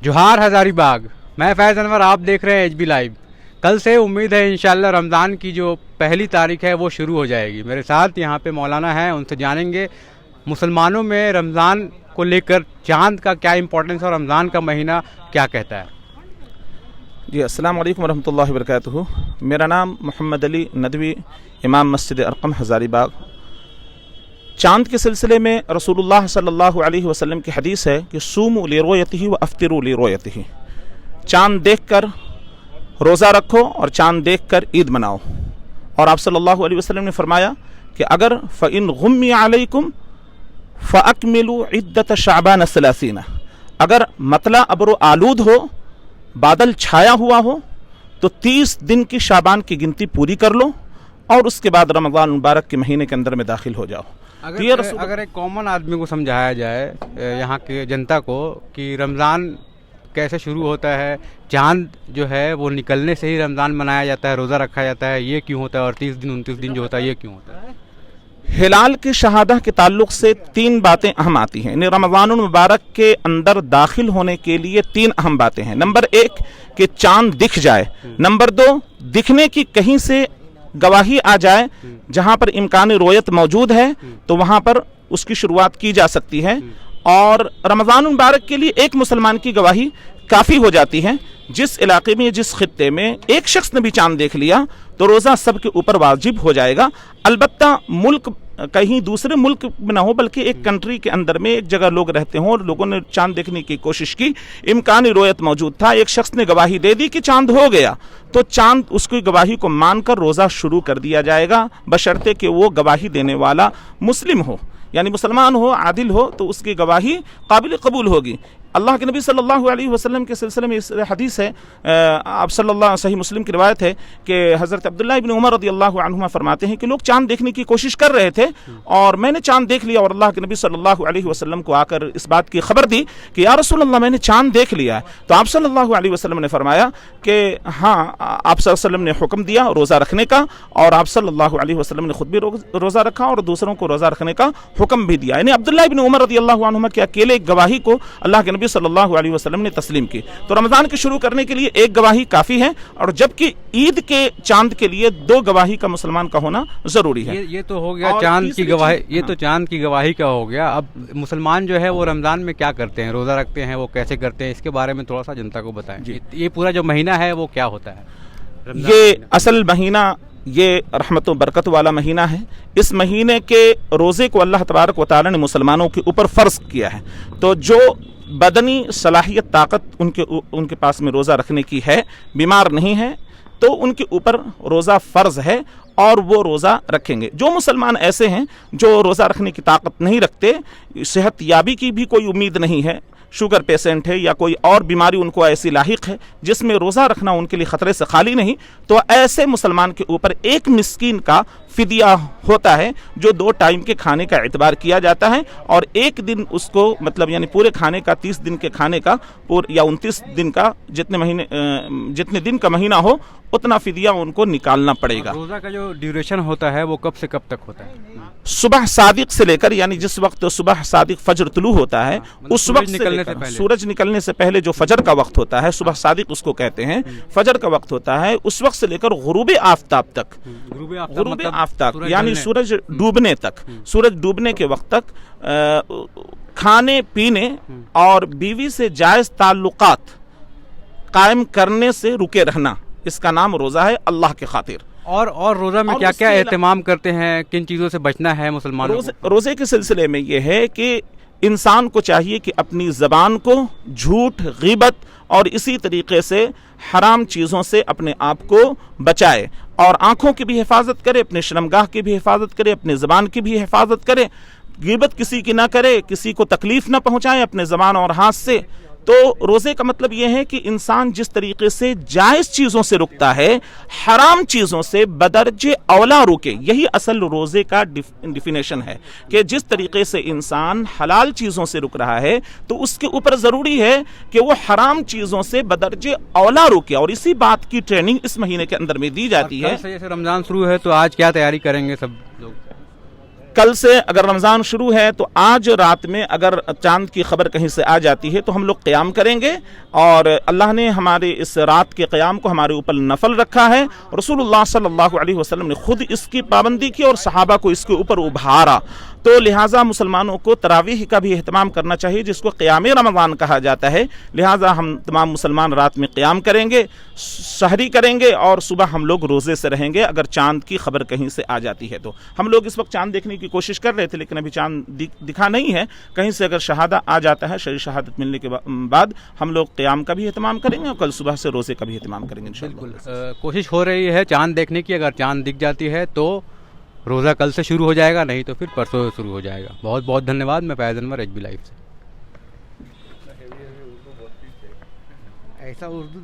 जोहार हजारीबाग। मैं फैज़ अनवर, आप देख रहे हैं एचबी लाइव। कल से उम्मीद है इंशाल्लाह रमज़ान की जो पहली तारीख है वो शुरू हो जाएगी। मेरे साथ यहाँ पे मौलाना हैं, उनसे जानेंगे मुसलमानों में रमज़ान को लेकर चाँद का क्या इम्पोर्टेंस और रमज़ान का महीना क्या कहता है। जी, अस्सलाम वालेकुम रहमतुल्लाहि व बरकातुहू। मेरा नाम मोहम्मद अली नदवी, इमाम मस्जिद अरकम हज़ारीबाग। चाँद के सिलसिले में रसूलुल्लाह सल्लल्लाहु अलैहि वसल्लम की हदीस है कि सूमू लिरुयतिही व अफ्तिरू लिरुयतिही। चाँद देखकर रोज़ा रखो और चाँद देखकर ईद मनाओ। और आप सल्लल्लाहु अलैहि वसल्लम ने फरमाया कि अगर फ़इन गुम्मी अलैकुम फ़अकमिलू इद्दत शाबान सलासीना, अगर मतला अब्र आलूद हो, बादल छाया हुआ हो, तो 30 दिन की शाबान की गिनती पूरी कर लो और उसके बाद रमज़ान मुबारक के महीने के अंदर में दाखिल हो जाओ। अगर एक कॉमन आदमी को समझाया जाए, यहाँ के जनता को, कि रमज़ान कैसे शुरू होता है, चाँद जो है वो निकलने से ही रमज़ान मनाया जाता है, रोज़ा रखा जाता है, ये क्यों होता है, और 30 दिन 29 दिन जो होता है ये क्यों होता है। हिलाल की शहादा के ताल्लुक़ से 3 बातें अहम आती हैं। रमज़ानुल मुबारक के अंदर दाखिल होने के लिए 3 अहम बातें हैं। नंबर 1 कि चाँद दिख जाए। नंबर 2 दिखने की कहीं से गवाही आ जाए, जहां पर इम्कान रोयत मौजूद है तो वहां पर उसकी शुरुआत की जा सकती है। और रमज़ान मुबारक के लिए एक मुसलमान की गवाही काफ़ी हो जाती है। जिस इलाके में, जिस खित्ते में एक शख्स ने भी चांद देख लिया तो रोज़ा सबके ऊपर वाजिब हो जाएगा। अलबत्ता मुल्क कहीं दूसरे मुल्क में ना हो, बल्कि एक कंट्री के अंदर में एक जगह लोग रहते हों और लोगों ने चांद देखने की कोशिश की, इम्कानी रोयत मौजूद था, एक शख्स ने गवाही दे दी कि चांद हो गया, तो चांद उसकी गवाही को मानकर रोज़ा शुरू कर दिया जाएगा, बशर्ते कि वो गवाही देने वाला मुस्लिम हो, यानी मुसलमान हो, आदिल हो, तो उसकी गवाही काबिल कबूल होगी। अल्लाह के नबी सल्लल्लाहु अलैहि वसल्लम के सिलसिले में इस हदीस है, आप सल्लल्लाहु सही मुस्लिम की रिवायत है कि हज़रत अब्दुल्लाह इब्न उमर रज़ियल्लाहु अन्हुमा फरमाते हैं कि लोग चांद देखने की कोशिश कर रहे थे और मैंने चांद देख लिया और अल्लाह के नबी सल्लल्लाहु अलैहि वसल्लम को आकर इस बात की खबर दी कि या रसूल अल्लाह, मैंने चांद देख लिया है। तो आप सल्लल्लाहु अलैहि वसल्लम ने फरमाया कि हाँ, आप सल्लल्लाहु अलैहि वसल्लम ने हुक्म दिया रोज़ा रखने का, और आप सल्लल्लाहु अलैहि वसल्लम ने खुद भी रोज़ा रखा और दूसरों को रोज़ा रखने का हुक्म भी दिया। यानी अब्दुल्लाह इब्न उमर रज़ियल्लाहु अन्हुमा के अकेले एक गवाही को अल्लाह के नबी सल्लल्लाहु अलैहि वसल्लम ने तस्लीम की। तो रमज़ान के शुरू करने के लिए एक गवाही काफ़ी है, और जबकि ईद के चांद के लिए 2 गवाही का मुसलमान का होना ज़रूरी है। ये तो हो गया चांद की गवाही, ये तो चांद की गवाही का हो गया। अब मुसलमान जो है वो रमज़ान में क्या करते हैं, रोज़ा रखते हैं, वो कैसे करते हैं, इसके बारे में थोड़ा सा जनता को बताएं। ये पूरा जो महीना है वो क्या होता है। ये असल महीना, ये रहमत व बरकत वाला महीना है। इस महीने के रोज़े को अल्लाह तबारक व तआला ने मुसलमानों के ऊपर फ़र्ज़ किया है। तो जो बदनी सलाहियत, ताकत उनके पास में रोज़ा रखने की है, बीमार नहीं है, तो उनके ऊपर रोज़ा फ़र्ज़ है और वो रोज़ा रखेंगे। जो मुसलमान ऐसे हैं जो रोज़ा रखने की ताकत नहीं रखते, सेहत याबी की भी कोई उम्मीद नहीं है, शुगर पेशेंट है या कोई और बीमारी उनको ऐसी लाहिक है जिसमें रोज़ा रखना उनके लिए ख़तरे से खाली नहीं, तो ऐसे मुसलमान के ऊपर एक मिस्कीन का फ़िदिया होता है, जो 2 टाइम के खाने का एतबार किया जाता है, और एक दिन उसको, मतलब यानी पूरे खाने का, 30 दिन के खाने का या 29 दिन का, जितने दिन का महीना हो उतना फ़िदिया उनको निकालना पड़ेगा। रोज़ा का जो ड्यूरेशन होता है वो कब से कब तक होता है। सुबह सादिक से लेकर, यानी जिस वक्त सुबह सादिक फजर तुलू होता है, उस वक्त से लेकर सूरज निकलने से पहले जो फजर का वक्त होता है, सुबह सादिक उसको कहते हैं, फजर का वक्त होता है, उस वक्त से लेकर गुरूब आफताब तक, गुरूब आफताब यानी सूरज डूबने तक, सूरज डूबने के वक्त तक खाने पीने और बीवी से जायज़ ताल्लुकात कायम करने से रुके रहना, इसका नाम रोज़ा है अल्लाह के खातिर। और रोज़ा में क्या क्या एहतमाम करते हैं, किन चीज़ों से बचना है मुसलमानों को। रोज़े के सिलसिले में ये है कि इंसान को चाहिए कि अपनी ज़बान को झूठ, ग़ीबत और इसी तरीक़े से हराम चीज़ों से अपने आप को बचाए, और आँखों की भी हिफाजत करे, अपने शर्मगाह की भी हिफाजत करे, अपनी ज़बान की भी हिफाजत करे, ग़ीबत किसी की ना करे, किसी को तकलीफ़ ना पहुँचाए अपने ज़बान और हाथ से। तो रोज़े का मतलब यह है कि इंसान जिस तरीके से जायज़ चीज़ों से रुकता है, हराम चीज़ों से बदरजे औला रुके। यही असल रोज़े का डिफिनेशन है कि जिस तरीके से इंसान हलाल चीज़ों से रुक रहा है तो उसके ऊपर ज़रूरी है कि वो हराम चीज़ों से बदरजे औला रुके, और इसी बात की ट्रेनिंग इस महीने के अंदर में दी जाती है। जैसे रमज़ान शुरू है तो आज क्या तैयारी करेंगे सब लोग? کل سے اگر رمضان شروع ہے تو آج رات میں اگر چاند کی خبر کہیں سے آ جاتی ہے تو ہم لوگ قیام کریں گے، اور اللہ نے ہمارے اس رات کے قیام کو ہمارے اوپر نفل رکھا ہے، رسول اللہ صلی اللہ علیہ وسلم نے خود اس کی پابندی کی اور صحابہ کو اس کے اوپر ابھارا، تو لہٰذا مسلمانوں کو تراویح کا بھی اہتمام کرنا چاہیے جس کو قیام رمضان کہا جاتا ہے۔ لہٰذا ہم تمام مسلمان رات میں قیام کریں گے، سحری کریں گے، اور صبح ہم لوگ روزے سے رہیں گے اگر چاند کی خبر کہیں سے آ جاتی ہے تو۔ ہم لوگ اس وقت چاند دیکھنے کی کوشش کر رہے تھے لیکن ابھی چاند دکھا نہیں ہے، کہیں سے اگر شہادہ آ جاتا ہے، شرعی شہادت ملنے کے بعد ہم لوگ قیام کا بھی اہتمام کریں گے اور کل صبح سے روزے کا بھی اہتمام کریں گے انشاءاللہ۔ بالکل کوشش ہو رہی ہے چاند دیکھنے کی، اگر چاند دکھ جاتی ہے تو روزہ کل سے شروع ہو جائے گا، نہیں تو پھر پرسوں سے شروع ہو جائے گا۔ بہت بہت دھنیہ واد، میں فیض انور، ایچ بی لائیو سے۔ ایسا اردو